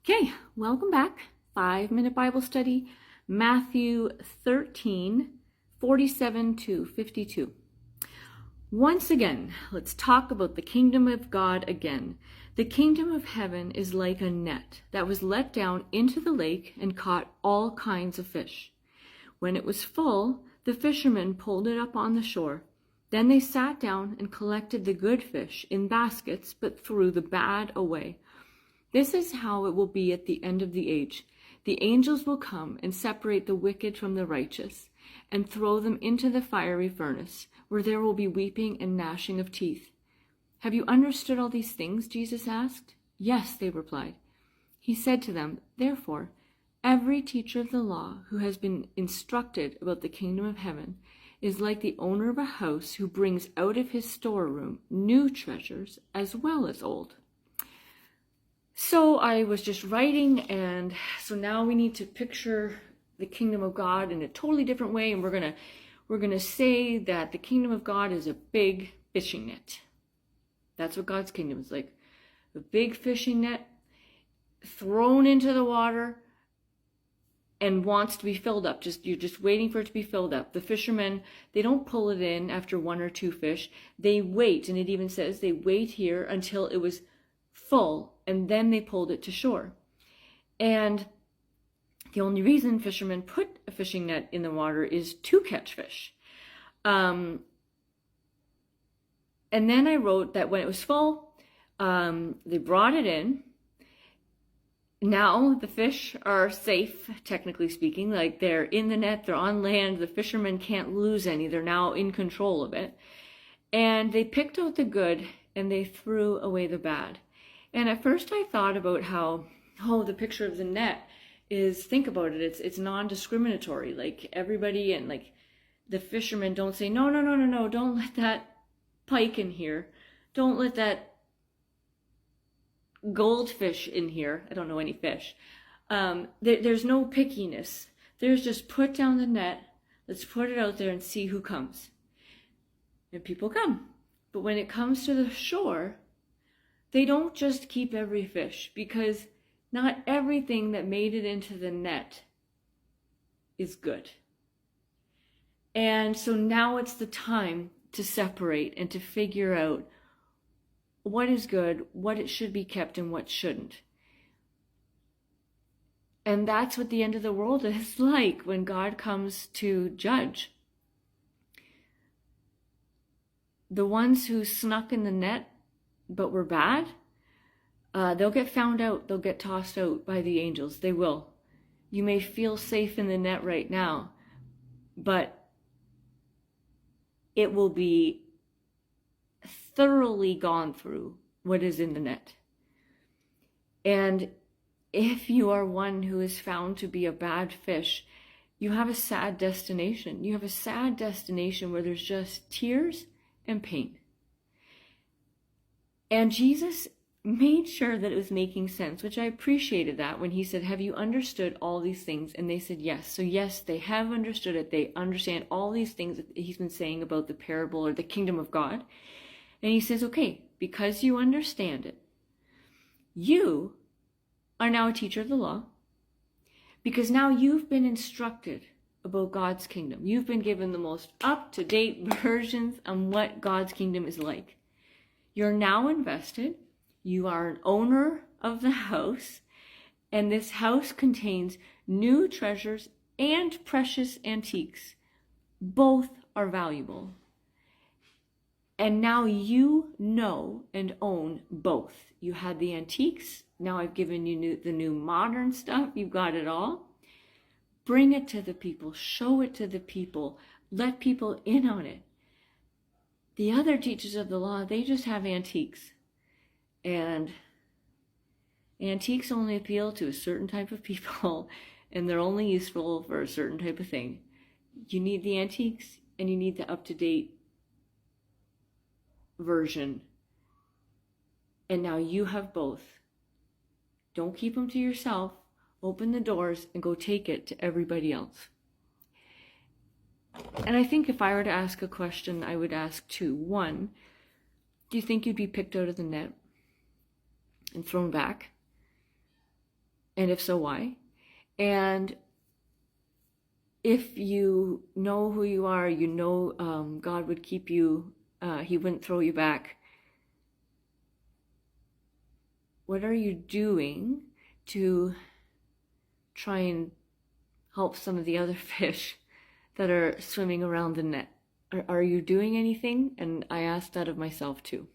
Okay, welcome back. 5-minute Bible study, Matthew 13, 47 to 52. Once again, let's talk about the kingdom of God again. The kingdom of heaven is like a net that was let down into the lake and caught all kinds of fish. When it was full, the fishermen pulled it up on the shore. Then they sat down and collected the good fish in baskets, but threw the bad away. This is how it will be at the end of the age. The angels will come and separate the wicked from the righteous, and throw them into the fiery furnace, where there will be weeping and gnashing of teeth. Have you understood all these things? Jesus asked. Yes, they replied. He said to them, therefore, every teacher of the law who has been instructed about the kingdom of heaven is like the owner of a house who brings out of his storeroom new treasures as well as old. So I was just writing, and so now we need to picture the kingdom of God in a totally different way, and we're gonna say that the kingdom of God is a big fishing net. That's what God's kingdom is like. A big fishing net thrown into the water and wants to be filled up. You're just waiting for it to be filled up. The fishermen, they don't pull it in after one or two fish. They wait, and it even says they wait here until it was full, and then they pulled it to shore. And the only reason fishermen put a fishing net in the water is to catch fish. And then I wrote that when it was full, they brought it in. Now the fish are safe, technically speaking, like they're in the net, they're on land, the fishermen can't lose any, they're now in control of it. And they picked out the good and they threw away the bad. And at first I thought about how, the picture of the net is, think about it, it's non-discriminatory. Like everybody, and like the fishermen don't say, no, don't let that pike in here. Don't let that goldfish in here. I don't know any fish. There's no pickiness. There's just put down the net. Let's put it out there and see who comes. And people come. But when it comes to the shore, they don't just keep every fish, because not everything that made it into the net is good. And so now it's the time to separate and to figure out what is good, what it should be kept, and what shouldn't. And that's what the end of the world is like when God comes to judge. The ones who snuck in the net but were bad, they'll get found out, they'll get tossed out by the angels. They will. You may feel safe in the net right now, but it will be thoroughly gone through what is in the net. And if you are one who is found to be a bad fish, you have a sad destination. You have a sad destination where there's just tears and pain. And Jesus made sure that it was making sense, which I appreciated that when he said, have you understood all these things? And they said, yes. So yes, they have understood it. They understand all these things that he's been saying about the parable or the kingdom of God. And he says, okay, because you understand it, you are now a teacher of the law, because now you've been instructed about God's kingdom. You've been given the most up-to-date versions on what God's kingdom is like. You're now invested. You are an owner of the house, and this house contains new treasures and precious antiques. Both are valuable. And now you know and own both. You had the antiques. Now I've given you the new modern stuff. You've got it all. Bring it to the people. Show it to the people. Let people in on it. The other teachers of the law, they just have antiques. And antiques only appeal to a certain type of people, and they're only useful for a certain type of thing. You need the antiques, and you need the up-to-date version. And now you have both. Don't keep them to yourself. Open the doors and go take it to everybody else. And I think if I were to ask a question, I would ask two. One, do you think you'd be picked out of the net and thrown back? And if so, why? And if you know who you are, you know God would keep you, He wouldn't throw you back. What are you doing to try and help some of the other fish that are swimming around the net? Are you doing anything? And I ask that of myself too.